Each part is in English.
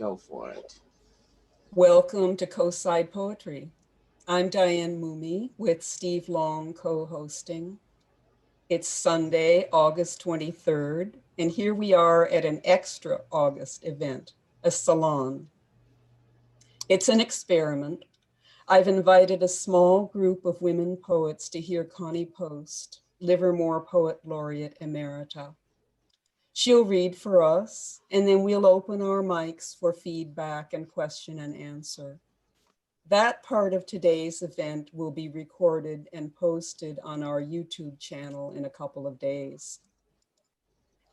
Go for it. Welcome to Coastside Poetry. I'm Diane Moomey with Steve Long co-hosting. It's Sunday, August 23rd, and here we are at an extra August event, a salon. It's an experiment. I've invited a small group of women poets to hear Connie Post, Livermore Poet Laureate Emerita. She'll read for us, and then we'll open our mics for feedback and question and answer. That part of today's event will be recorded and posted on our YouTube channel in a couple of days.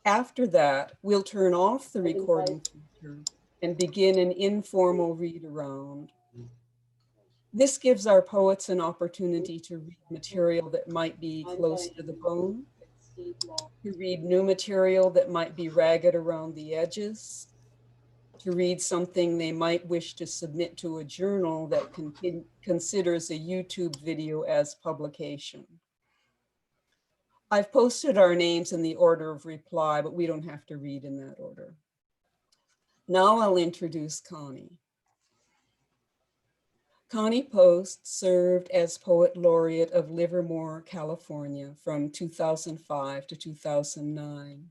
After that, we'll turn off the recording feature and begin an informal read around. This gives our poets an opportunity to read material that might be close to the bone, to read new material that might be ragged around the edges, to read something they might wish to submit to a journal that considers a YouTube video as publication. I've posted our names in the order of reply, but we don't have to read in that order. Now I'll introduce Connie. Connie Post served as Poet Laureate of Livermore, California from 2005 to 2009.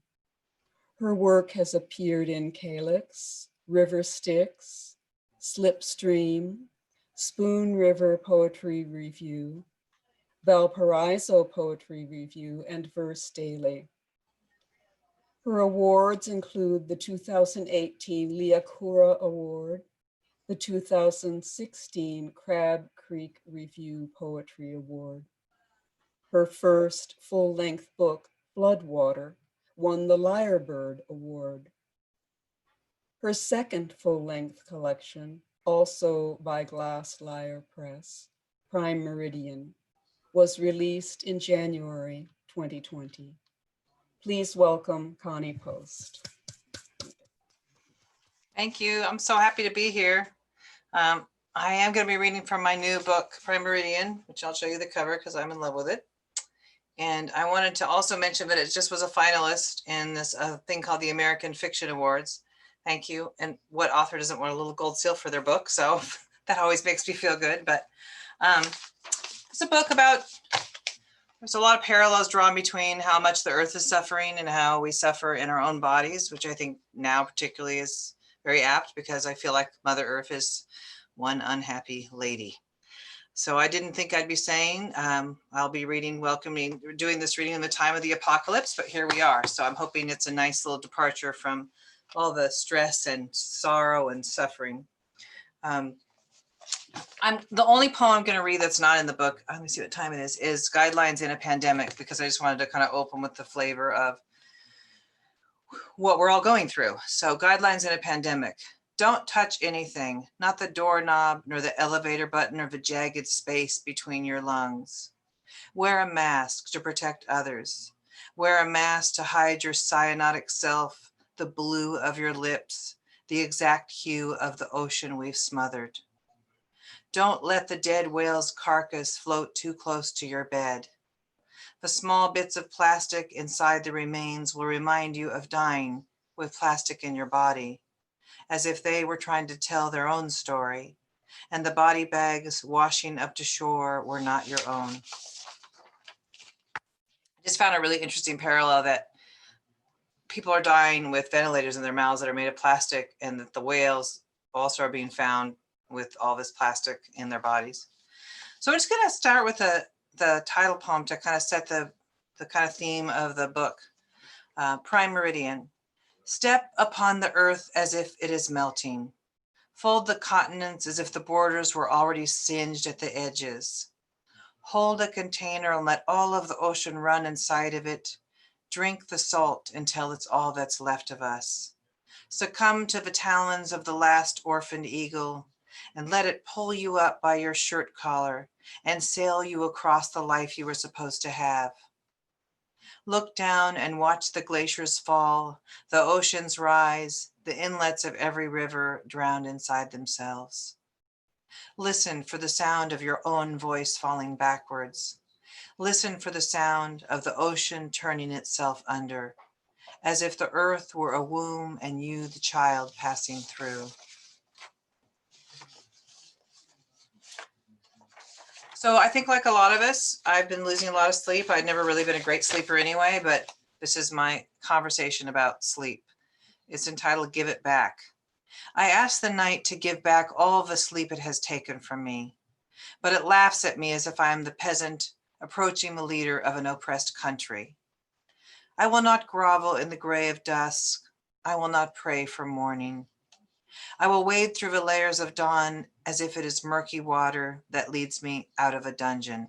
Her work has appeared in Calyx, River Styx, Slipstream, Spoon River Poetry Review, Valparaiso Poetry Review, and Verse Daily. Her awards include the 2018 Liakura Award, the 2016 Crab Creek Review Poetry Award. Her first full-length book, Floodwater, won the Lyrebird Award. Her second full-length collection, also by Glass Lyre Press, Prime Meridian, was released in January 2020. Please welcome Connie Post. Thank you. I'm so happy to be here. I am going to be reading from my new book, Prime Meridian, which I'll show you the cover because I'm in love with it. And I wanted to also mention that it just was a finalist in this thing called the American Fiction Awards. Thank you. And what author doesn't want a little gold seal for their book? So that always makes me feel good. But it's a book about, there's a lot of parallels drawn between how much the earth is suffering and how we suffer in our own bodies, which I think now particularly is very apt because I feel like Mother Earth is one unhappy lady. So I didn't think I'd be saying I'll be doing this reading in the time of the apocalypse, but here we are. So I'm hoping it's a nice little departure from all the stress and sorrow and suffering. The only poem I'm going to read that's not in the book, let me see what time it is Guidelines in a Pandemic, because I just wanted to kind of open with the flavor of what we're all going through. So Guidelines in a Pandemic. Don't touch anything, not the doorknob, nor the elevator button, or the jagged space between your lungs. Wear a mask to protect others. Wear a mask to hide your cyanotic self, the blue of your lips, the exact hue of the ocean we've smothered. Don't let the dead whale's carcass float too close to your bed. The small bits of plastic inside the remains will remind you of dying with plastic in your body, as if they were trying to tell their own story, and the body bags washing up to shore were not your own. I just found a really interesting parallel that people are dying with ventilators in their mouths that are made of plastic, and that the whales also are being found with all this plastic in their bodies. So I'm just going to start with the title poem to kind of set the kind of theme of the book. Prime Meridian. Step upon the earth as if it is melting. Fold the continents as if the borders were already singed at the edges. Hold a container and let all of the ocean run inside of it. Drink the salt until it's all that's left of us. Succumb to the talons of the last orphaned eagle and let it pull you up by your shirt collar and sail you across the life you were supposed to have. Look down and watch the glaciers fall, the oceans rise, the inlets of every river drown inside themselves. Listen for the sound of your own voice falling backwards. Listen for the sound of the ocean turning itself under, as if the earth were a womb and you the child passing through. So I think like a lot of us, I've been losing a lot of sleep. I'd never really been a great sleeper anyway, but this is my conversation about sleep. It's entitled Give It Back. I ask the night to give back all the sleep it has taken from me, but it laughs at me as if I am the peasant approaching the leader of an oppressed country. I will not grovel in the gray of dusk. I will not pray for morning. I will wade through the layers of dawn as if it is murky water that leads me out of a dungeon.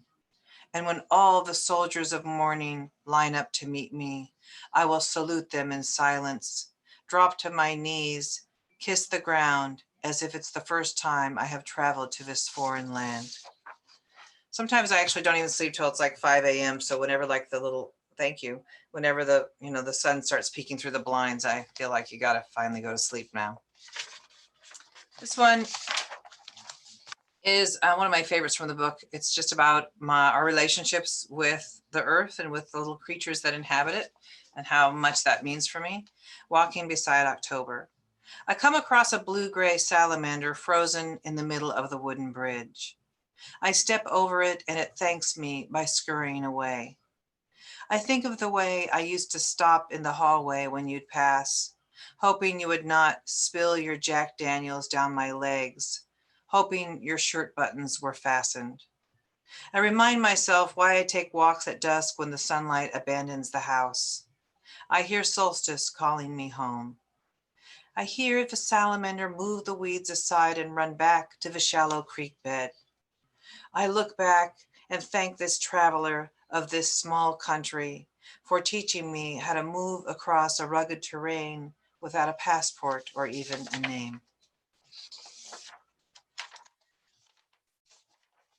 And when all the soldiers of morning line up to meet me, I will salute them in silence, drop to my knees, kiss the ground as if it's the first time I have traveled to this foreign land. Sometimes I actually don't even sleep till it's like 5 a.m. So whenever like the little, thank you, whenever the sun starts peeking through the blinds, I feel like you got to finally go to sleep now. This one is one of my favorites from the book. It's just about our relationships with the earth and with the little creatures that inhabit it and how much that means for me. Walking beside October. I come across a blue-gray salamander frozen in the middle of the wooden bridge. I step over it and it thanks me by scurrying away. I think of the way I used to stop in the hallway when you'd pass, hoping you would not spill your Jack Daniels down my legs, hoping your shirt buttons were fastened. I remind myself why I take walks at dusk when the sunlight abandons the house. I hear solstice calling me home. I hear the salamander move the weeds aside and run back to the shallow creek bed. I look back and thank this traveler of this small country for teaching me how to move across a rugged terrain without a passport or even a name.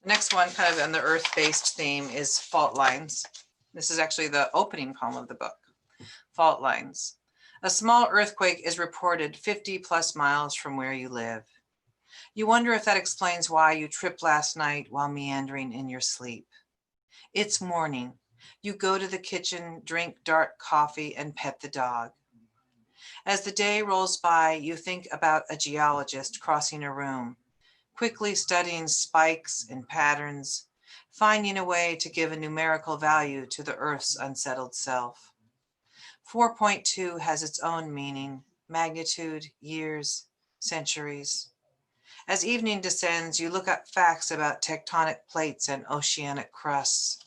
The next one, kind of on the earth-based theme, is Fault Lines. This is actually the opening poem of the book. Fault Lines. A small earthquake is reported 50 plus miles from where you live. You wonder if that explains why you tripped last night while meandering in your sleep. It's morning. You go to the kitchen, drink dark coffee, and pet the dog. As the day rolls by, you think about a geologist crossing a room, quickly studying spikes and patterns, finding a way to give a numerical value to the Earth's unsettled self. 4.2 has its own meaning, magnitude, years, centuries. As evening descends, you look up facts about tectonic plates and oceanic crusts.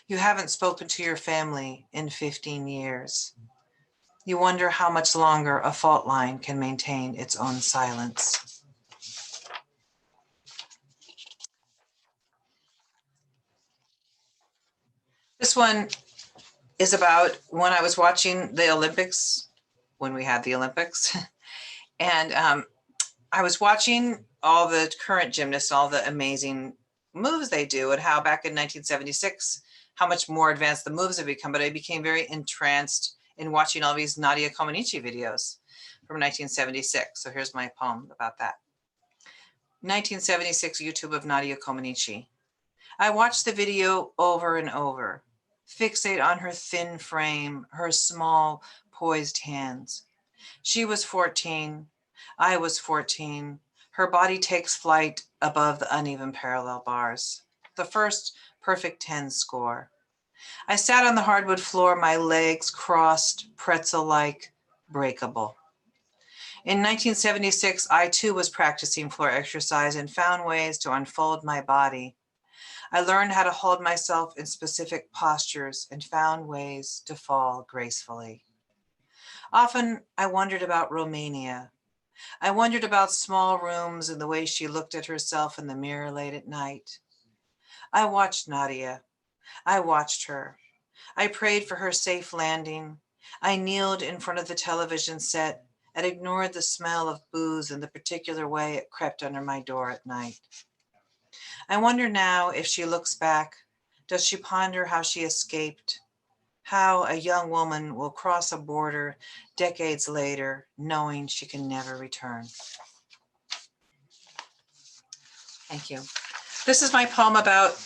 You haven't spoken to your family in 15 years. You wonder how much longer a fault line can maintain its own silence. This one is about when I was watching the Olympics, when we had the Olympics, and I was watching all the current gymnasts, all the amazing moves they do, and how back in 1976, how much more advanced the moves have become. But I became very entranced in watching all these Nadia Comaneci videos from 1976. So here's my poem about that. 1976 YouTube of Nadia Comaneci. I watched the video over and over, fixate on her thin frame, her small, poised hands. She was 14. I was 14. Her body takes flight above the uneven parallel bars. The first perfect 10 score. I sat on the hardwood floor, my legs crossed, pretzel-like, breakable. In 1976, I too was practicing floor exercise and found ways to unfold my body. I learned how to hold myself in specific postures and found ways to fall gracefully. Often I wondered about Romania. I wondered about small rooms and the way she looked at herself in the mirror late at night. I watched Nadia. I watched her. I prayed for her safe landing. I kneeled in front of the television set and ignored the smell of booze and the particular way it crept under my door at night. I wonder now if she looks back, does she ponder how she escaped? How a young woman will cross a border decades later, knowing she can never return. Thank you. This is my poem about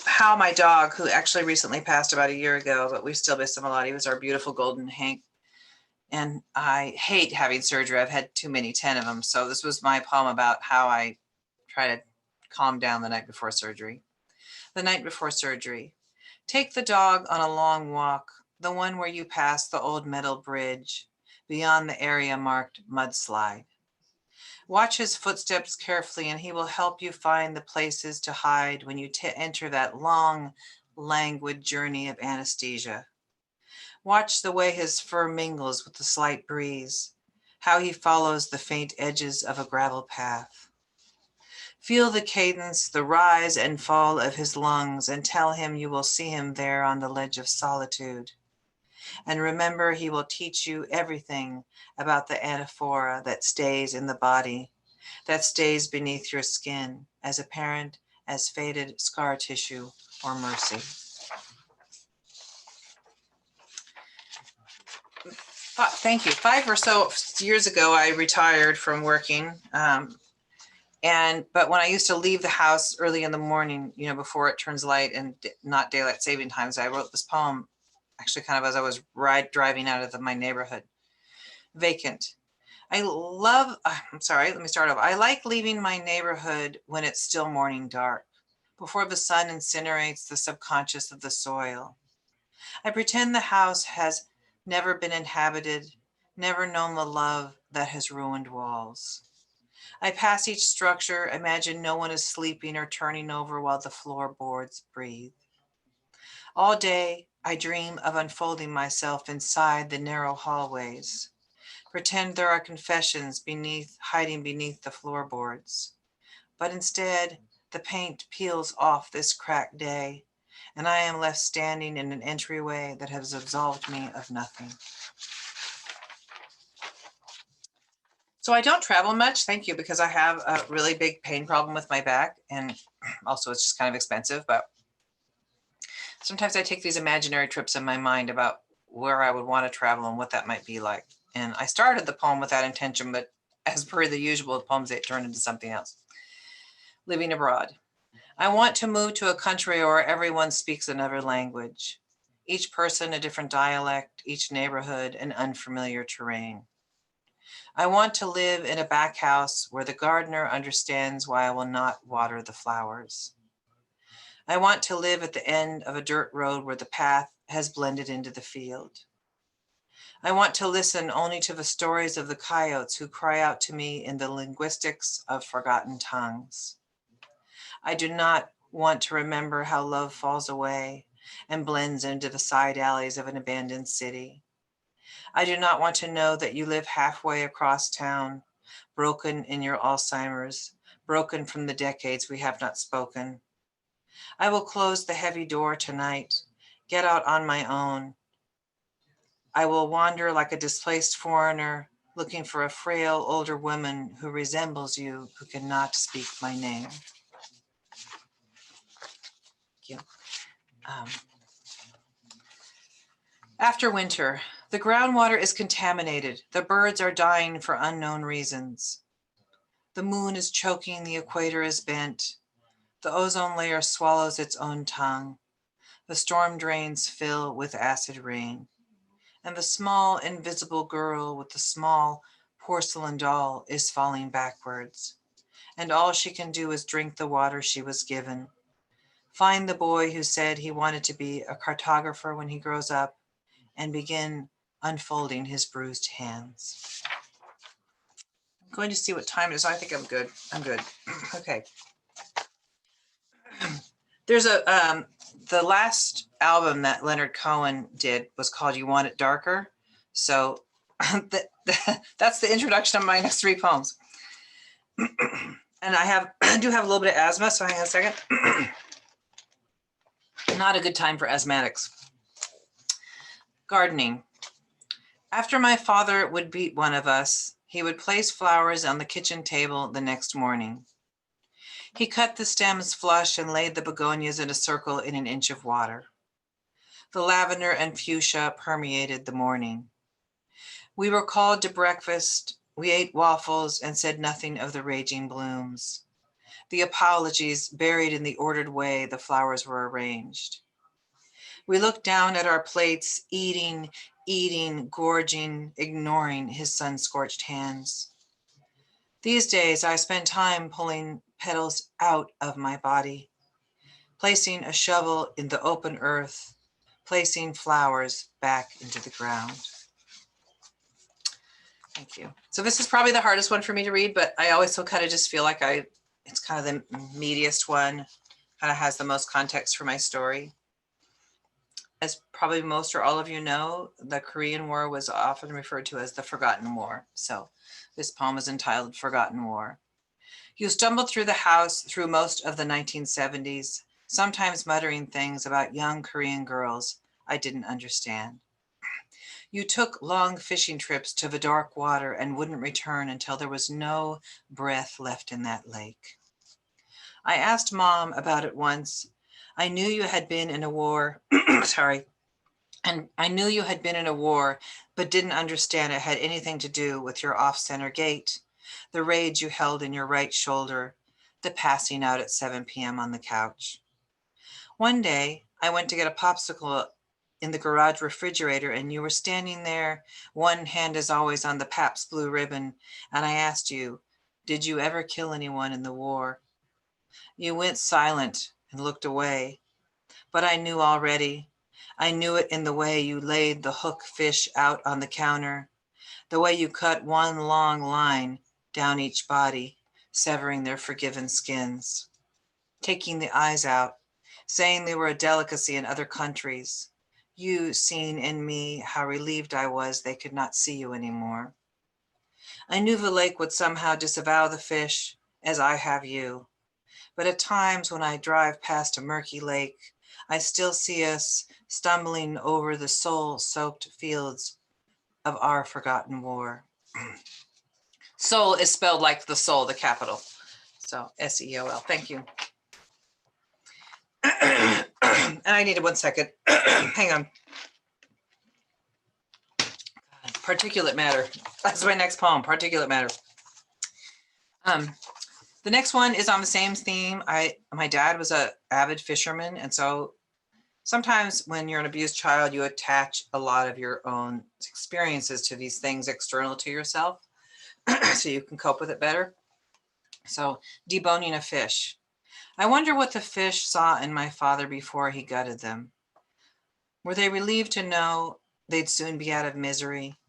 how my dog, who actually recently passed about a year ago, but we still miss him a lot. He was our beautiful golden Hank. And I hate having surgery. I've had too many, 10 of them. So this was my poem about how I try to calm down the night before surgery. the night before surgery. Take the dog on a long walk, the one where you pass the old metal bridge, beyond the area marked mudslide. Watch his footsteps carefully, and he will help you find the places to hide when you enter that long, languid journey of anesthesia. Watch the way his fur mingles with the slight breeze, how he follows the faint edges of a gravel path. Feel the cadence, the rise and fall of his lungs, and tell him you will see him there on the ledge of solitude. And remember, he will teach you everything about the anaphora that stays in the body, that stays beneath your skin, as apparent as faded scar tissue or mercy. Thank you. 5 or so years ago, I retired from working. But when I used to leave the house early in the morning, before it turns light and not daylight saving times, I wrote this poem, actually kind of as I was driving out of my neighborhood. Vacant. Let me start over. I like leaving my neighborhood when it's still morning dark, before the sun incinerates the subconscious of the soil. I pretend the house has never been inhabited, never known the love that has ruined walls. I pass each structure, imagine no one is sleeping or turning over while the floorboards breathe. All day, I dream of unfolding myself inside the narrow hallways. Pretend there are confessions hiding beneath the floorboards. But instead, the paint peels off this cracked day, and I am left standing in an entryway that has absolved me of nothing. So I don't travel much, thank you, because I have a really big pain problem with my back, and also it's just kind of expensive, but sometimes I take these imaginary trips in my mind about where I would want to travel and what that might be like. And I started the poem with that intention, but as per the usual, the poems turned into something else. Living abroad. I want to move to a country where everyone speaks another language. Each person a different dialect, each neighborhood an unfamiliar terrain. I want to live in a back house where the gardener understands why I will not water the flowers. I want to live at the end of a dirt road where the path has blended into the field. I want to listen only to the stories of the coyotes who cry out to me in the linguistics of forgotten tongues. I do not want to remember how love falls away and blends into the side alleys of an abandoned city. I do not want to know that you live halfway across town, broken in your Alzheimer's, broken from the decades we have not spoken. I will close the heavy door tonight, get out on my own. I will wander like a displaced foreigner, looking for a frail older woman who resembles you, who cannot speak my name. Thank you. After winter, the groundwater is contaminated. The birds are dying for unknown reasons. The moon is choking, the equator is bent. The ozone layer swallows its own tongue. The storm drains fill with acid rain. And the small invisible girl with the small porcelain doll is falling backwards. And all she can do is drink the water she was given. Find the boy who said he wanted to be a cartographer when he grows up, and begin unfolding his bruised hands. I'm going to see what time it is. I think I'm good. Okay. There's the last album that Leonard Cohen did was called You Want It Darker. So that's the introduction of my next 3 poems. And I do have a little bit of asthma, so hang on a second. Not a good time for asthmatics. Gardening. After my father would beat one of us, he would place flowers on the kitchen table the next morning. He cut the stems flush and laid the begonias in a circle in an inch of water. The lavender and fuchsia permeated the morning. We were called to breakfast. We ate waffles and said nothing of the raging blooms. The apologies buried in the ordered way the flowers were arranged. We looked down at our plates, eating, gorging, ignoring his sun-scorched hands. These days, I spend time pulling petals out of my body, placing a shovel in the open earth, placing flowers back into the ground. Thank you. So this is probably the hardest one for me to read, but I always so kind of just feel like it's kind of the meatiest one, kind of has the most context for my story. As probably most or all of you know, the Korean War was often referred to as the Forgotten War. So this poem is entitled Forgotten War. You stumbled through the house through most of the 1970s, sometimes muttering things about young Korean girls I didn't understand. You took long fishing trips to the dark water and wouldn't return until there was no breath left in that lake. I asked Mom about it once. I knew you had been in a war, sorry, and I knew you had been in a war, but didn't understand it had anything to do with your off-center gait, the rage you held in your right shoulder, the passing out at 7 p.m. on the couch. One day, I went to get a popsicle in the garage refrigerator and you were standing there, one hand as always on the Pabst Blue Ribbon, and I asked you, did you ever kill anyone in the war? You went silent and looked away, but I knew already. I knew it in the way you laid the hook fish out on the counter, the way you cut one long line down each body, severing their forgiven skins, taking the eyes out, saying they were a delicacy in other countries. You seeing in me how relieved I was they could not see you anymore. I knew the lake would somehow disavow the fish, as I have you. But at times when I drive past a murky lake, I still see us stumbling over the soul-soaked fields of our forgotten war. Soul is spelled like the soul, the capital. So S-E-O-L. Thank you. And I needed 1 second. Hang on. Particulate matter. That's my next poem, Particulate Matter. The next one is on the same theme. My dad was an avid fisherman, and so sometimes when you're an abused child, you attach a lot of your own experiences to these things external to yourself so you can cope with it better. So deboning a fish. I wonder what the fish saw in my father before he gutted them. Were they relieved to know they'd soon be out of misery?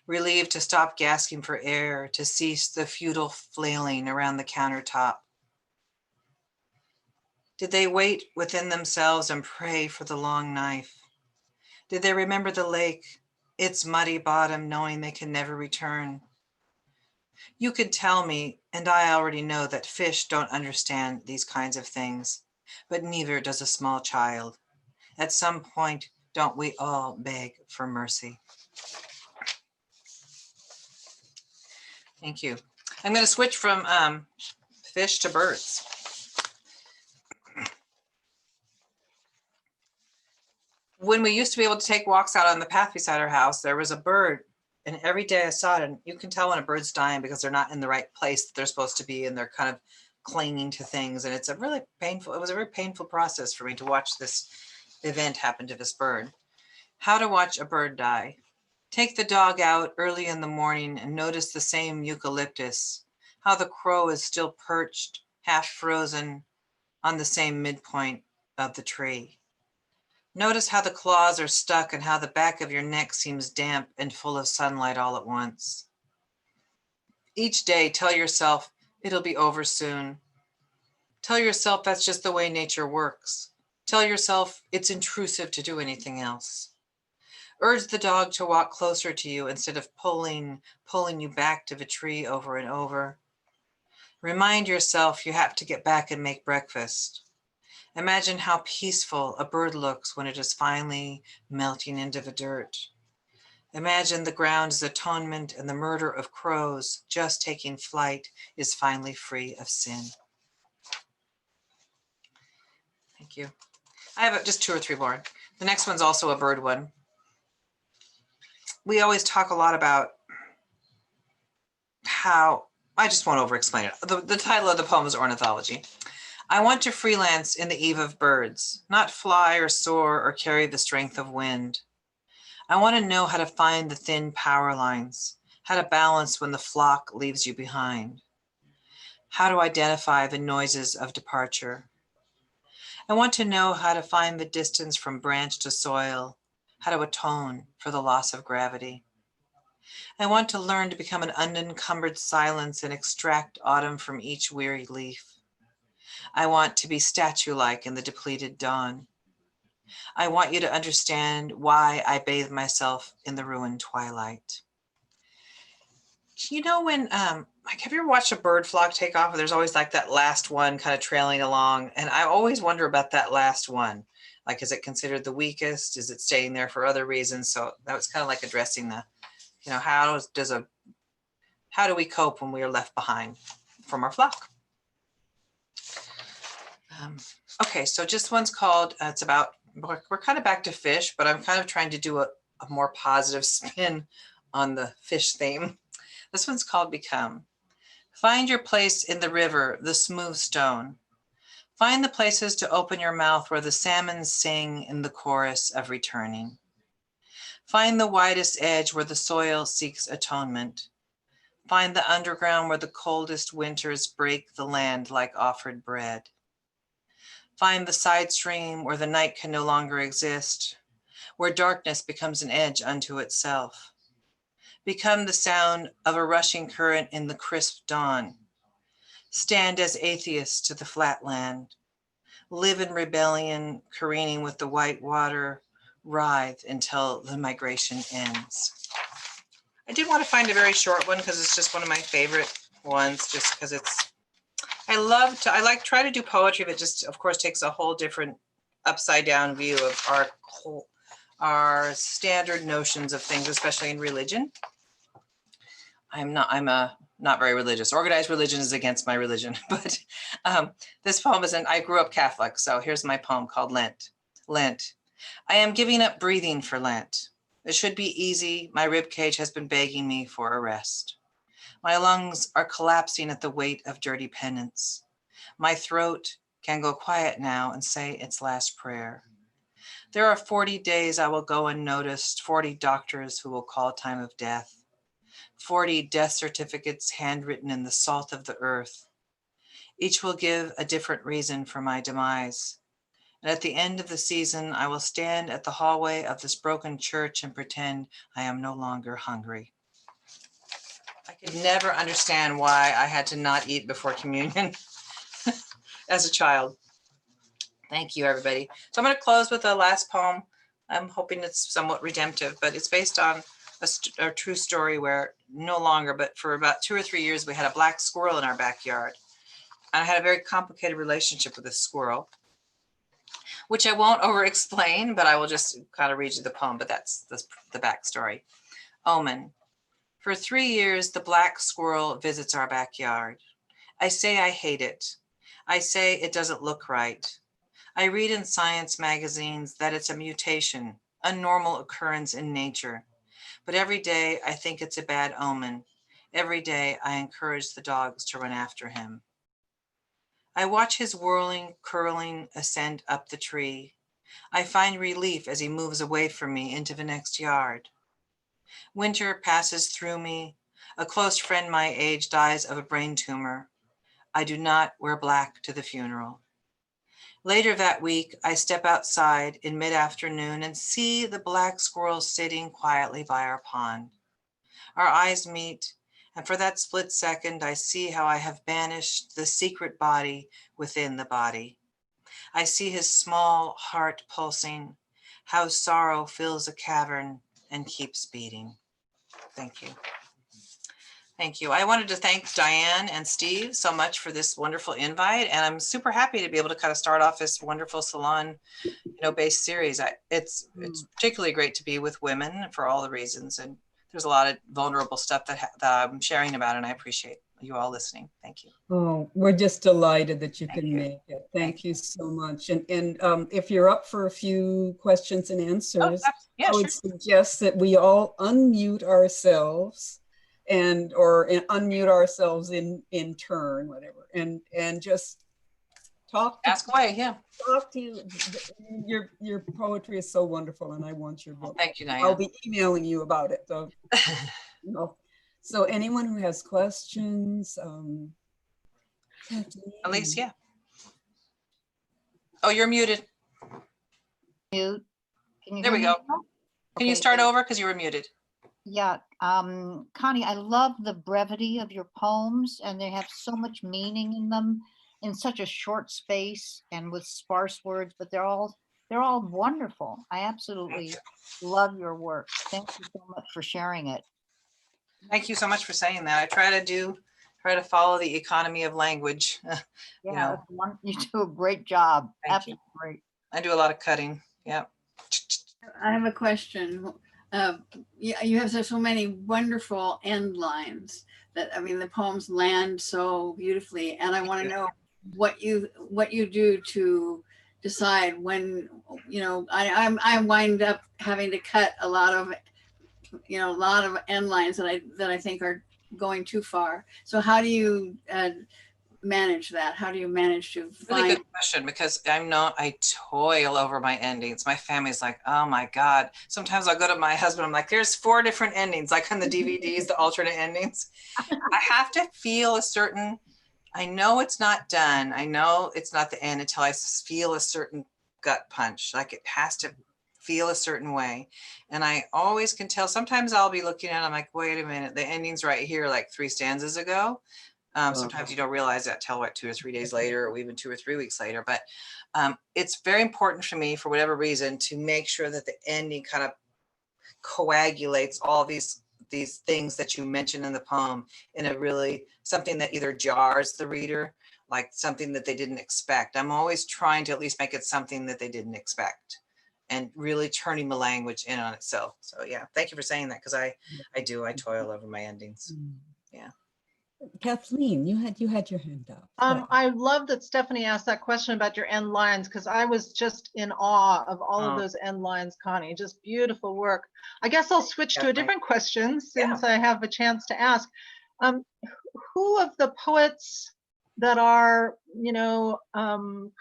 Relieved to stop gasping for air, to cease the futile flailing around the countertop? Did they wait within themselves and pray for the long knife? Did they remember the lake, its muddy bottom, knowing they can never return? You could tell me, and I already know that fish don't understand these kinds of things, but neither does a small child. At some point, don't we all beg for mercy? Thank you. I'm going to switch from fish to birds. When we used to be able to take walks out on the path beside our house, there was a bird, and every day I saw it, and you can tell when a bird's dying because they're not in the right place that they're supposed to be, and they're kind of clinging to things, and it was a very painful process for me to watch this event happen to this bird. How to watch a bird die. Take the dog out early in the morning and notice the same eucalyptus, how the crow is still perched, half frozen, on the same midpoint of the tree. Notice how the claws are stuck and how the back of your neck seems damp and full of sunlight all at once. Each day, tell yourself it'll be over soon. Tell yourself that's just the way nature works. Tell yourself it's intrusive to do anything else. Urge the dog to walk closer to you instead of pulling you back to the tree over and over. Remind yourself you have to get back and make breakfast. Imagine how peaceful a bird looks when it is finally melting into the dirt. Imagine the ground's atonement and the murder of crows just taking flight is finally free of sin. Thank you. I have just 2 or 3 more. The next one's also a bird one. We always talk a lot about how, I just won't over-explain it. The title of the poem is Ornithology. I want to freelance in the eve of birds, not fly or soar or carry the strength of wind. I want to know how to find the thin power lines, how to balance when the flock leaves you behind, how to identify the noises of departure. I want to know how to find the distance from branch to soil, how to atone for the loss of gravity. I want to learn to become an unencumbered silence and extract autumn from each weary leaf. I want to be statue-like in the depleted dawn. I want you to understand why I bathe myself in the ruined twilight. You know when, like, have you ever watched a bird flock take off? There's always like that last one kind of trailing along. And I always wonder about that last one. Like, is it considered the weakest? Is it staying there for other reasons? So that was kind of like addressing the, how do we cope when we are left behind from our flock? Okay, so just one's called, it's about, we're kind of back to fish, but I'm kind of trying to do a more positive spin on the fish theme. This one's called Become. Find your place in the river, the smooth stone. Find the places to open your mouth where the salmon sing in the chorus of returning. Find the widest edge where the soil seeks atonement. Find the underground where the coldest winters break the land like offered bread. Find the side stream where the night can no longer exist, where darkness becomes an edge unto itself. Become the sound of a rushing current in the crisp dawn. Stand as atheists to the flatland. Live in rebellion, careening with the white water. Writhe until the migration ends. I did want to find a very short one because it's just one of my favorite ones, just because I try to do poetry, but just of course takes a whole different upside down view of our standard notions of things, especially in religion. I'm not very religious. Organized religion is against my religion, but this poem I grew up Catholic, so here's my poem called Lent. Lent. I am giving up breathing for Lent. It should be easy. My rib cage has been begging me for a rest. My lungs are collapsing at the weight of dirty penance. My throat can go quiet now and say its last prayer. There are 40 days I will go unnoticed, 40 doctors who will call time of death, 40 death certificates handwritten in the salt of the earth. Each will give a different reason for my demise. And at the end of the season, I will stand at the hallway of this broken church and pretend I am no longer hungry. I could never understand why I had to not eat before communion as a child. Thank you, everybody. So I'm going to close with the last poem. I'm hoping it's somewhat redemptive, but it's based on a true story where no longer, but for about 2 or 3 years, we had a black squirrel in our backyard. And I had a very complicated relationship with this squirrel, which I won't over explain, but I will just kind of read you the poem, but that's the backstory. Omen. For 3 years, the black squirrel visits our backyard. I say I hate it. I say it doesn't look right. I read in science magazines that it's a mutation, a normal occurrence in nature. But every day I think it's a bad omen. Every day I encourage the dogs to run after him. I watch his whirling, curling ascent up the tree. I find relief as he moves away from me into the next yard. Winter passes through me. A close friend my age dies of a brain tumor. I do not wear black to the funeral. Later that week, I step outside in mid-afternoon and see the black squirrel sitting quietly by our pond. Our eyes meet, and for that split second, I see how I have banished the secret body within the body. I see his small heart pulsing, how sorrow fills a cavern and keeps beating. Thank you. Thank you. I wanted to thank Diane and Steve so much for this wonderful invite, and I'm super happy to be able to kind of start off this wonderful salon, based series. It's particularly great to be with women for all the reasons, and there's a lot of vulnerable stuff that I'm sharing about, and I appreciate you all listening. Thank you. Oh, we're just delighted that you can make it. Thank you so much. And if you're up for a few questions and answers, yeah, I would suggest that we all unmute ourselves or unmute ourselves in turn, whatever, and just ask away. Yeah. Talk to you. Your poetry is so wonderful, and I want your book. Thank you, Diane. I'll be emailing you about it. So, So anyone who has questions, Elise, yeah. Oh, you're muted. Mute. Can you There hear we me go. now? Can you Okay. start over? Because you were muted. Yeah, Connie, I love the brevity of your poems, and they have so much meaning in them in such a short space and with sparse words, but they're all wonderful. I absolutely love your work. Thank you so much for sharing it. Thank you so much for saying that. I try to follow the economy of language. You Yeah, know, you do a great job. thank you. Absolutely great. I do a lot of cutting. Yeah. I have a question. You have so many wonderful end lines that, I mean, the poems land so beautifully, and I want to know what you do to decide when, I wind up having to cut a lot of end lines that I think are going too far. So how do you manage that? How do you manage to Really find? good question, because I toil over my endings. My family's like, oh my God. Sometimes I'll go to my husband, I'm like, there's 4 different endings, like on the DVDs, the alternate endings. I have to feel a certain, I know it's not done. I know it's not the end until I feel a certain gut punch. Like it has to feel a certain way. And I always can tell, sometimes I'll be looking at it, I'm like, wait a minute, the ending's right here, like 3 stanzas ago. Sometimes you don't realize that till what 2 or 3 days later, or even 2 or 3 weeks later. But it's very important for me, for whatever reason, to make sure that the ending kind of coagulates all these things that you mentioned in the poem in a really something that either jars the reader, like something that they didn't expect. I'm always trying to at least make it something that they didn't expect, and really turning the language in on itself. So yeah, thank you for saying that, because I toil over my endings. Yeah. Kathleen, you had your hand up. I love that Stephanie asked that question about your end lines, because I was just in awe of all of those end lines, Connie. Just beautiful work. I guess I'll switch to a different question since I have a chance to ask. Who of the poets that are,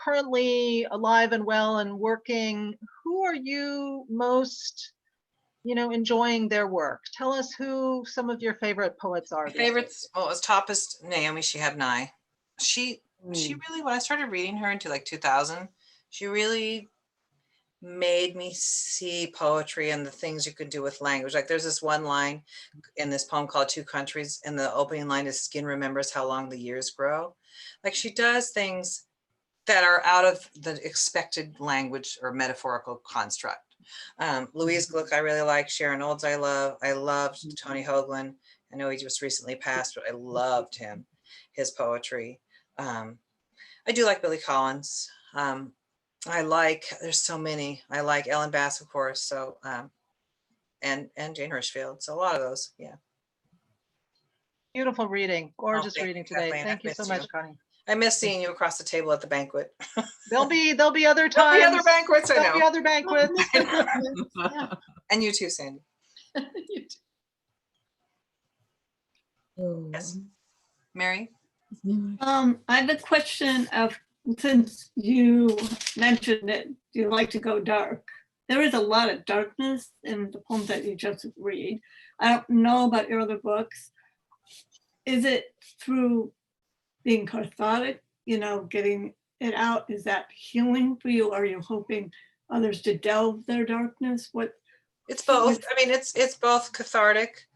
currently alive and well and working, who are you most, enjoying their work? Tell us who some of your favorite poets are. My favorites, well, it was top is Naomi Shihab Nye. She really, when I started reading her into like 2000, she really made me see poetry and the things you could do with language. Like there's this one line in this poem called Two Countries, and the opening line is skin remembers how long the years grow. Like she does things that are out of the expected language or metaphorical construct. Louise Gluck I really like, Sharon Olds I love. I loved Tony Hoagland. I know he just recently passed, but I loved him, his poetry. I do like Billy Collins. There's so many. I like Ellen Bass, of course. So, and Jane Hirschfield. So a lot of those, yeah. Beautiful reading, gorgeous thank reading you, today. Kathleen. Thank you so much, Connie. I miss seeing you across the table at the banquet. There'll be other times. There'll be other banquets, I There'll be know. other banquets. And you too, Sandy. Oh, Yes. Mary? I have a question of, since you mentioned that you like to go dark, there is a lot of darkness in the poems that you just read. I don't know about your other books. Is it through being cathartic, getting it out? Is that healing for you? Are you hoping others to delve their darkness? It's both. I mean, it's both cathartic.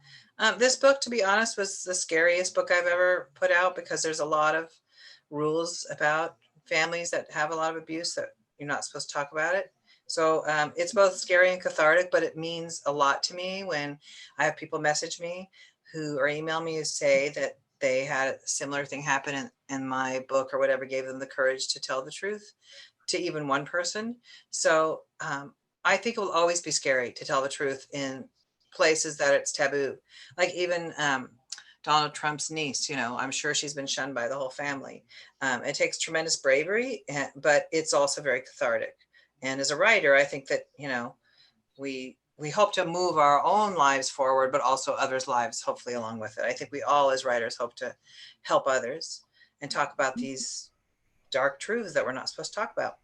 This book, to be honest, was the scariest book I've ever put out, because there's a lot of rules about families that have a lot of abuse that you're not supposed to talk about it. So it's both scary and cathartic, but it means a lot to me when I have people message me or email me who say that they had a similar thing happen in my book, or whatever gave them the courage to tell the truth to even one person. So I think it will always be scary to tell the truth in places that it's taboo. Like even Donald Trump's niece, I'm sure she's been shunned by the whole family. It takes tremendous bravery, but it's also very cathartic. And as a writer, I think that, we hope to move our own lives forward, but also others' lives, hopefully along with it. I think we all as writers hope to help others and talk about these dark truths that we're not supposed to talk about.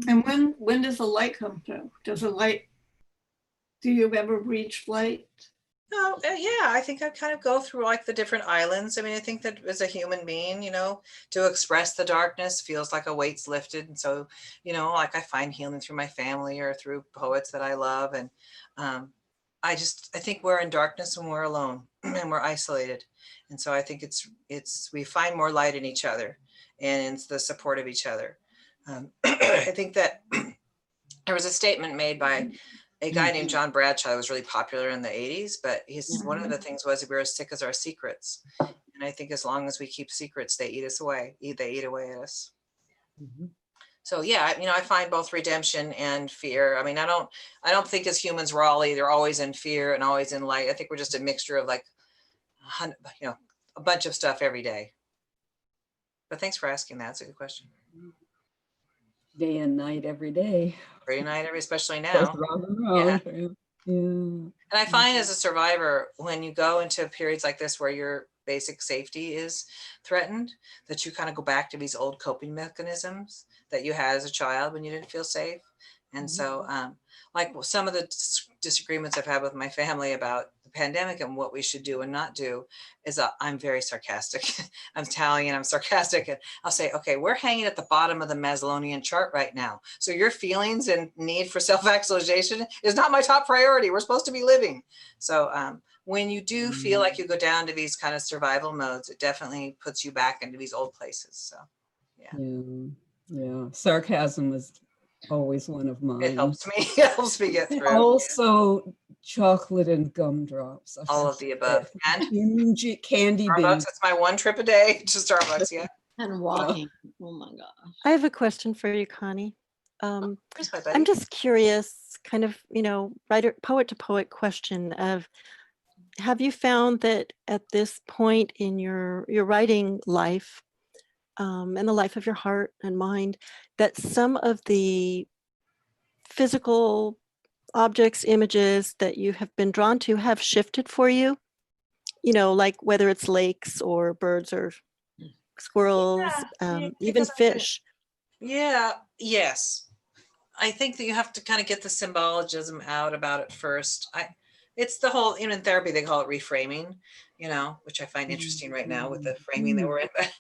And when does the light come through? Do you ever reach light? Oh, yeah, I think I kind of go through like the different islands. I mean, I think that as a human being, to express the darkness feels like a weight's lifted. And so, like I find healing through my family or through poets that I love. And um, I think we're in darkness when we're alone and we're isolated. And so I think we find more light in each other and it's the support of each other. I think that there was a statement made by a guy named John Bradshaw who was really popular in the 80s, but one of the things was we're as sick as our secrets. And I think as long as we keep secrets, they eat us away. They eat away at us. So yeah, I find both redemption and fear. I mean, I don't think as humans we're all either always in fear and always in light. I think we're just a mixture of like, a bunch of stuff every day. But thanks for asking that. It's a good question. Day and night, every day. Every night, especially now. Yeah. And I find as a survivor, when you go into periods like this where your basic safety is threatened, that you kind of go back to these old coping mechanisms that you had as a child when you didn't feel safe. And so like some of the disagreements I've had with my family about the pandemic and what we should do and not do is I'm very sarcastic. I'm Italian, I'm sarcastic. And I'll say, okay, we're hanging at the bottom of the Maslow'ian chart right now. So your feelings and need for self-actualization is not my top priority. We're supposed to be living. So when you do feel like you go down to these kind of survival modes, it definitely puts you back into these old places. So yeah. Sarcasm is always one of mine. It helps me. It helps me get through. Also, chocolate and gumdrops. All of the above. And candy Starbucks. beans. It's my one trip a day to Starbucks. Yeah. And walking. Oh my gosh. I have a question for you, Connie. Here's my buddy. I'm just curious, kind of, poet to poet question of, have you found that at this point in your writing life, and the life of your heart and mind, that some of the physical objects, images that you have been drawn to have shifted for you? Like whether it's lakes or birds or squirrels, even fish. Yes. I think that you have to kind of get the symbolism out about it first. It's the whole, in therapy, they call it reframing, which I find interesting right now with the framing that we're in. But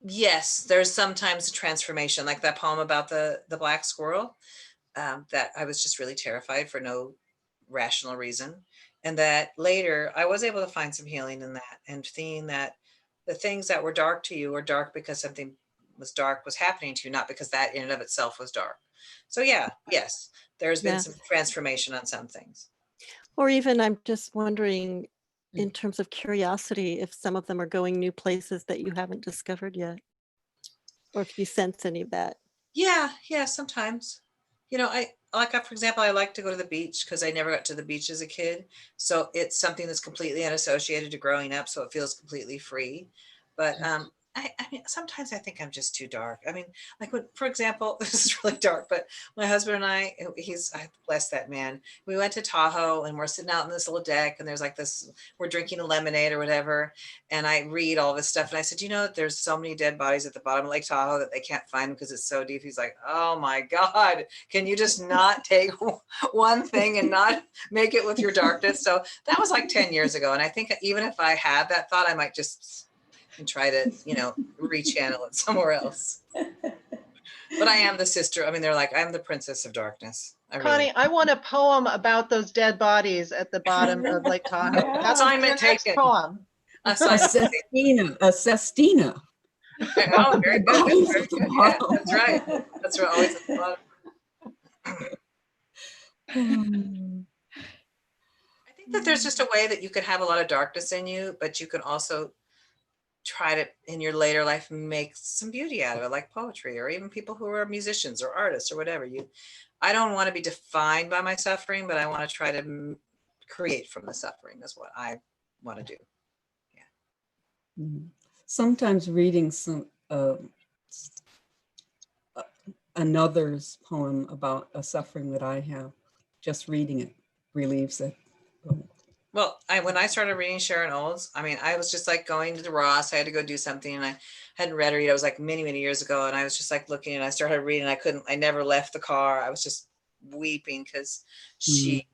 yes, there's sometimes a transformation, like that poem about the black squirrel, that I was just really terrified for no rational reason. And that later I was able to find some healing in that and seeing that the things that were dark to you were dark because something was happening to you, not because that in and of itself was dark. So yes, there's been some transformation on some things. Or even I'm just wondering, in terms of curiosity, if some of them are going new places that you haven't discovered yet, or if you sense any of that. Yeah, sometimes. For example, I like to go to the beach because I never got to the beach as a kid. So it's something that's completely unassociated to growing up. So it feels completely free. But I mean, sometimes I think I'm just too dark. I mean, like for example, this is really dark, but my husband and I bless that man. We went to Tahoe and we're sitting out on this little deck and there's like this, we're drinking a lemonade or whatever. And I read all this stuff. And I said, there's so many dead bodies at the bottom of Lake Tahoe that they can't find because it's so deep. He's like, oh my God, can you just not take one thing and not make it with your darkness? So that was like 10 years ago. And I think even if I had that thought, I might just and try to, rechannel it somewhere else. But I am the sister. I mean, they're like, I'm the princess of darkness. Connie, I want a poem about those dead bodies at the bottom of Lake Tahoe. That's Assignment your next taken. poem. A sestina. Oh, very good. Very good. Yeah, that's right. That's right. Always at the bottom. I think that there's just a way that you could have a lot of darkness in you, but you can also try to, in your later life, make some beauty out of it, like poetry, or even people who are musicians or artists or whatever. I don't want to be defined by my suffering, but I want to try to create from the suffering is what I want to do. Yeah. Sometimes reading another's poem about a suffering that I have, just reading it relieves it. Well, when I started reading Sharon Olds, I mean, I was just like going to the Ross. I had to go do something and I hadn't read her yet. It was like many, many years ago. And I was just like looking and I started reading. I never left the car. I was just weeping because she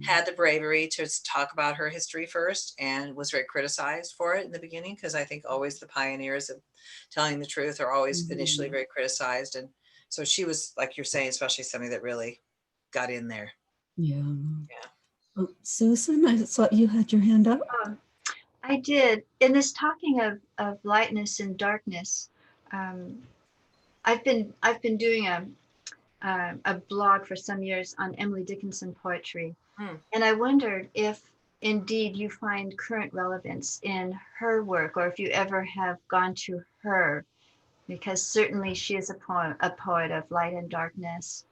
had the bravery to talk about her history first and was very criticized for it in the beginning, because I think always the pioneers of telling the truth are always initially very criticized. And so she was, like you're saying, especially somebody that really got in there. Yeah. Yeah. Oh, Susan, I thought you had your hand up. I did. In this talking of lightness and darkness, I've been doing a blog for some years on Emily Dickinson poetry, and I wondered if indeed you find current relevance in her work, or if you ever have gone to her, because certainly she is a poet of light and darkness.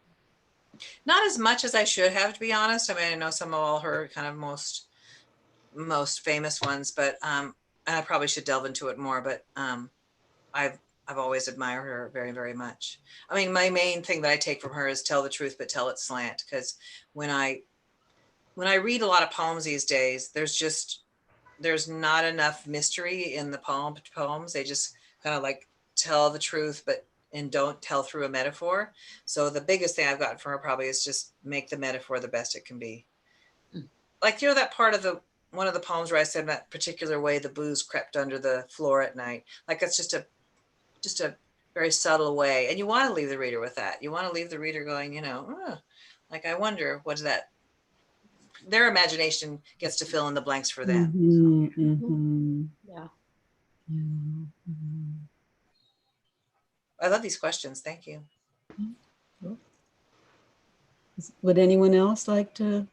Not as much as I should have, to be honest. I mean, I know some of all her kind of most famous ones, but and I probably should delve into it more, but I've always admired her very, very much. I mean, my main thing that I take from her is tell the truth, but tell it slant. Because when I read a lot of poems these days, there's not enough mystery in the poems. They just kind of like tell the truth, and don't tell through a metaphor. So the biggest thing I've gotten from her probably is just make the metaphor the best it can be. Like, that part of one of the poems where I said in that particular way, the booze crept under the floor at night. Like, that's just a very subtle way. And you want to leave the reader with that. You want to leave the reader going, like, I wonder what's that. Their imagination gets to fill in the blanks for them. Yeah. I love these questions. Thank you. Would anyone else like to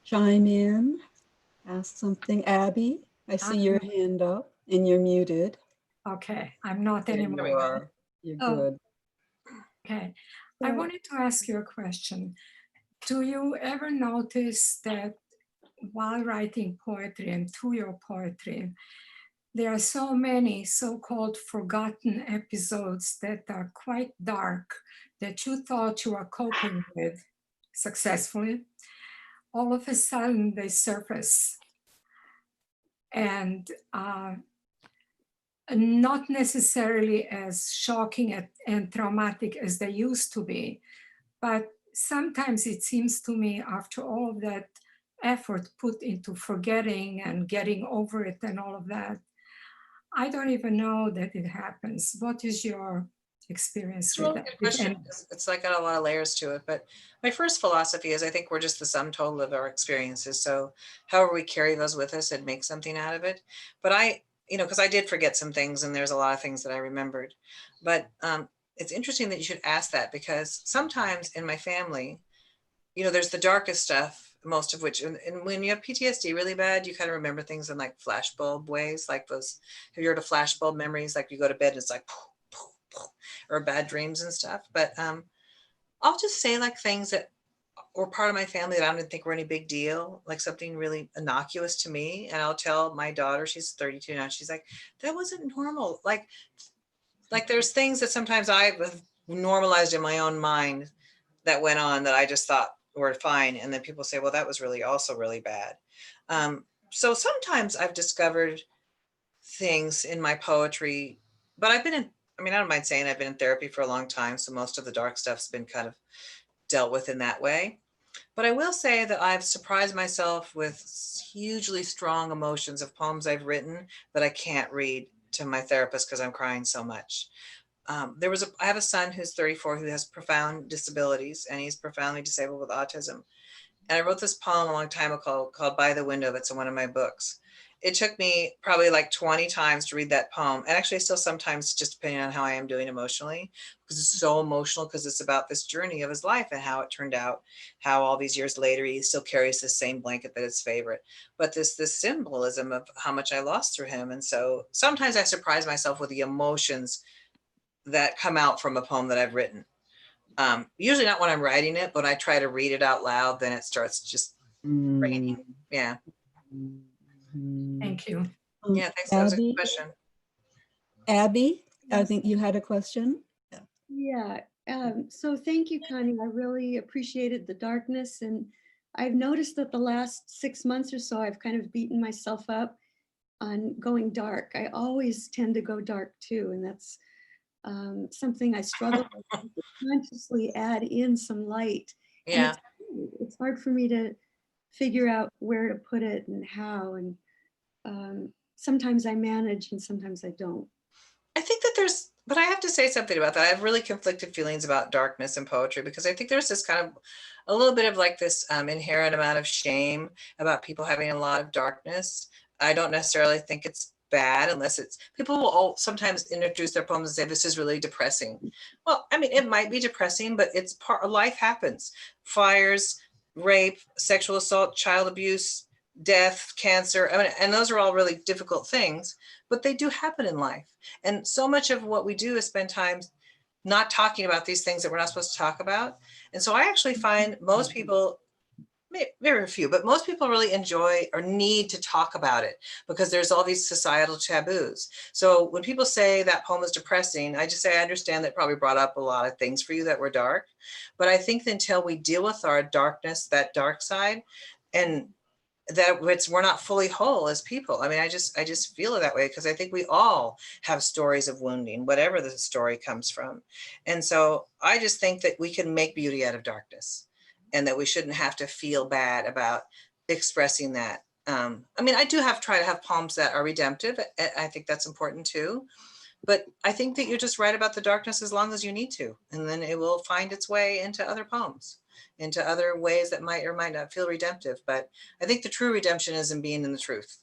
chime in? Ask something? Abby, I see your hand up and you're muted. Okay, I'm not There anymore. you are. You're good. Okay, I wanted to ask you a question. Do you ever notice that while writing poetry and through your poetry, there are so many so-called forgotten episodes that are quite dark that you thought you were coping with successfully? All of a sudden they surface, and not necessarily as shocking and traumatic as they used to be, but sometimes it seems to me, after all of that effort put into forgetting and getting over it and all of that, I don't even know that it happens. What is your experience with that? Good question. It's like got a lot of layers to it, but my first philosophy is I think we're just the sum total of our experiences. So however we carry those with us and make something out of it. But because I did forget some things, and there's a lot of things that I remembered. But it's interesting that you should ask that, because sometimes in my family, there's the darkest stuff, most of which, and when you have PTSD really bad, you kind of remember things in like flashbulb ways, like those, have you heard of flashbulb memories? Like you go to bed and it's like, or bad dreams and stuff. But I'll just say like things that were part of my family that I didn't think were any big deal, like something really innocuous to me. And I'll tell my daughter, she's 32 now, she's like, that wasn't normal. Like there's things that sometimes I've normalized in my own mind that went on that I just thought were fine. And then people say, well, that was really also really bad. So sometimes I've discovered things in my poetry, but I don't mind saying I've been in therapy for a long time. So most of the dark stuff's been kind of dealt with in that way. But I will say that I've surprised myself with hugely strong emotions of poems I've written that I can't read to my therapist because I'm crying so much. I have a son who's 34 who has profound disabilities, and he's profoundly disabled with autism. And I wrote this poem a long time ago called By the Window. That's in one of my books. It took me probably like 20 times to read that poem. And actually still sometimes, just depending on how I am doing emotionally, because it's so emotional, because it's about this journey of his life and how it turned out, how all these years later, he still carries the same blanket that his favorite, but this symbolism of how much I lost through him. And so sometimes I surprise myself with the emotions that come out from a poem that I've written. Usually not when I'm writing it, but I try to read it out loud, then it starts just raining. Yeah. Thank you. Yeah, thanks. That was a good question. Abby, I think you had a question. Yeah. So thank you, Connie. I really appreciated the darkness. And I've noticed that the last 6 months or so, I've kind of beaten myself up on going dark. I always tend to go dark too. And that's something I struggle with, to consciously add in some light. Yeah. And it's it's hard for me to figure out where to put it and how. And sometimes I manage and sometimes I don't. I think that but I have to say something about that. I have really conflicted feelings about darkness in poetry, because I think there's this kind of a little bit of like this inherent amount of shame about people having a lot of darkness. I don't necessarily think it's bad, unless it's, people will all sometimes introduce their poems and say, this is really depressing. Well, I mean, it might be depressing, but it's part of life. Happens. Fires, rape, sexual assault, child abuse, death, cancer. I mean, and those are all really difficult things, but they do happen in life. And so much of what we do is spend time not talking about these things that we're not supposed to talk about. And so I actually find most people, very few, but most people really enjoy or need to talk about it, because there's all these societal taboos. So when people say that poem is depressing, I just say, I understand that probably brought up a lot of things for you that were dark. But I think that until we deal with our darkness, that dark side, and that we're not fully whole as people. I mean, I just feel it that way, because I think we all have stories of wounding, whatever the story comes from. And so I just think that we can make beauty out of darkness, and that we shouldn't have to feel bad about expressing that. I mean, I do try to have poems that are redemptive. I think that's important too. But I think that you're just right about the darkness as long as you need to, and then it will find its way into other poems, into other ways that might or might not feel redemptive. But I think the true redemption is in being in the truth,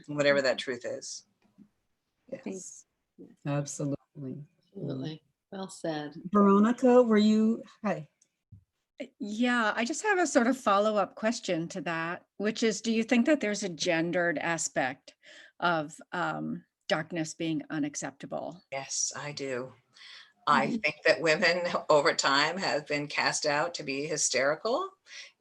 whatever that truth is. Thanks. Absolutely. Absolutely. Well said. Veronica, were you, hi. Yeah, I just have a sort of follow-up question to that, which is, do you think that there's a gendered aspect of darkness being unacceptable? Yes, I do. I think that women over time have been cast out to be hysterical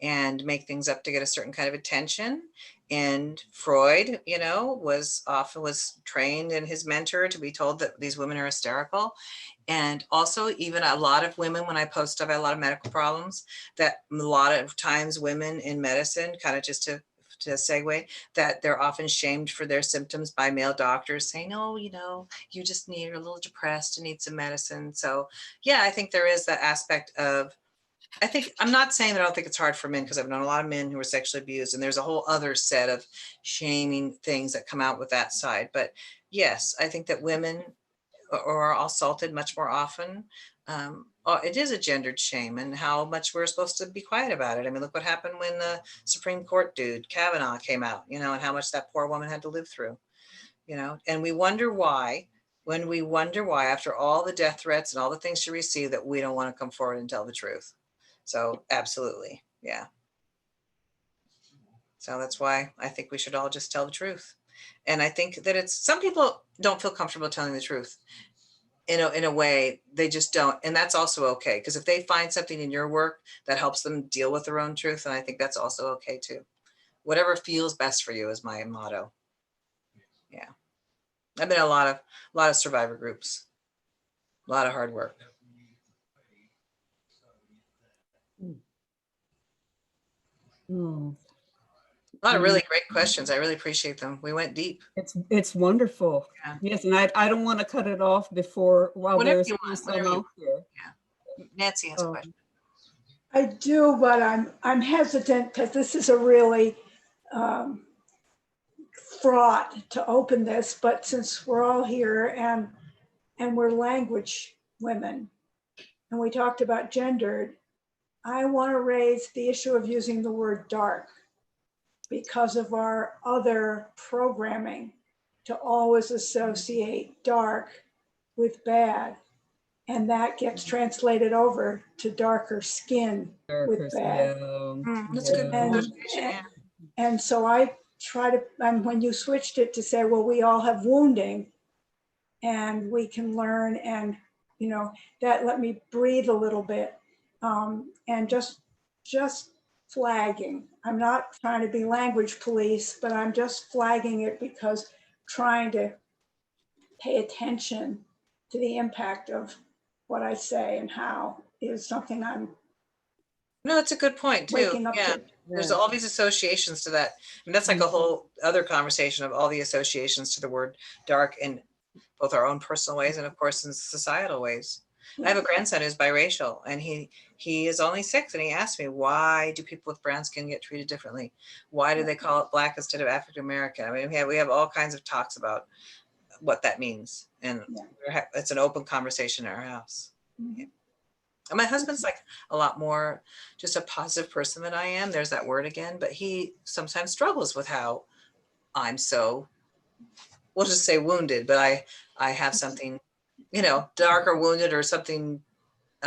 and make things up to get a certain kind of attention. And Freud, was trained in his mentor to be told that these women are hysterical. And also, even a lot of women, when I post stuff, I have a lot of medical problems, that a lot of times women in medicine, kind of just to segue, that they're often shamed for their symptoms by male doctors, saying, oh, you just you're a little depressed and need some medicine. So yeah, I think there is that aspect of, I'm not saying that I don't think it's hard for men, because I've known a lot of men who were sexually abused, and there's a whole other set of shaming things that come out with that side. But yes, I think that women are assaulted much more often. It is a gendered shame, and how much we're supposed to be quiet about it. I mean, look what happened when the Supreme Court dude, Kavanaugh, came out, and how much that poor woman had to live through, and we wonder why, after all the death threats and all the things she received, that we don't want to come forward and tell the truth. So absolutely. Yeah. So that's why I think we should all just tell the truth. And I think that some people don't feel comfortable telling the truth. In a way, they just don't. And that's also okay. Because if they find something in your work that helps them deal with their own truth, then I think that's also okay too. Whatever feels best for you is my motto. Yeah. I've been in a lot of survivor groups, a lot of hard work. Oh. A lot of really great questions. I really appreciate them. We went deep. It's wonderful. Yeah. Yes, and I don't want to cut it off while Whatever there's you want, still whatever you out there. Yeah. Nancy has a question. I do, but I'm hesitant, because this is a really fraught to open this. But since we're all here and we're language women, and we talked about gendered, I want to raise the issue of using the word dark, because of our other programming to always associate dark with bad. And that gets translated over to darker skin with bad. That's a good observation. Yeah. And so I try to, and when you switched it to say, well, we all have wounding and we can learn, and that let me breathe a little bit, and just flagging. I'm not trying to be language police, but I'm just flagging it, because trying to pay attention to the impact of what I say and how is something I'm No, that's a good point too. waking up Yeah. to. There's all these associations to that. And that's like a whole other conversation of all the associations to the word dark in both our own personal ways and of course in societal ways. I have a grandson who's biracial, and he is only 6, and he asked me, why do people with brown skin get treated differently? Why do they call it Black instead of African American? I mean, we have all kinds of talks about what that means, and it's an open conversation in our house. Yeah. And my husband's like a lot more just a positive person than I am. There's that word again, but he sometimes struggles with how I'm so, we'll just say wounded, but I have something, you know, dark or wounded or something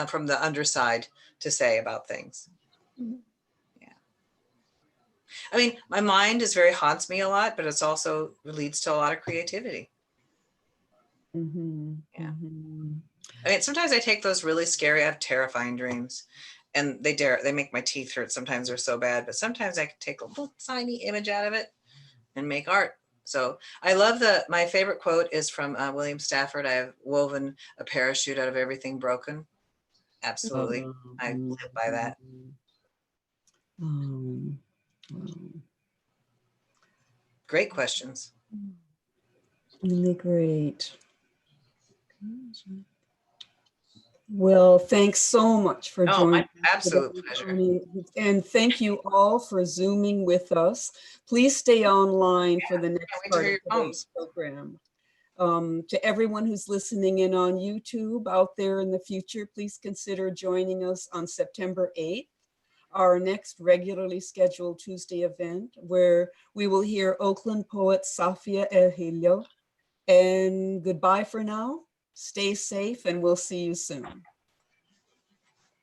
from the underside to say about things. Yeah. I mean, my mind is haunts me a lot, but it's also leads to a lot of creativity. Yeah. I mean, sometimes I take those really scary, I have terrifying dreams, and they make my teeth hurt. Sometimes they're so bad, but sometimes I can take a little tiny image out of it and make art. So I love my favorite quote is from William Stafford. I have woven a parachute out of everything broken. Absolutely. I live by that. Great questions. Really great. Well, thanks so much for joining. My absolute pleasure. And thank you all for Zooming with us. Please stay online for the next part of today's program. To everyone who's listening in on YouTube out there in the future, please consider joining us on September 8th, our next regularly scheduled Tuesday event, where we will hear Oakland poet Safia Erhilio. And goodbye for now. Stay safe, and we'll see you soon.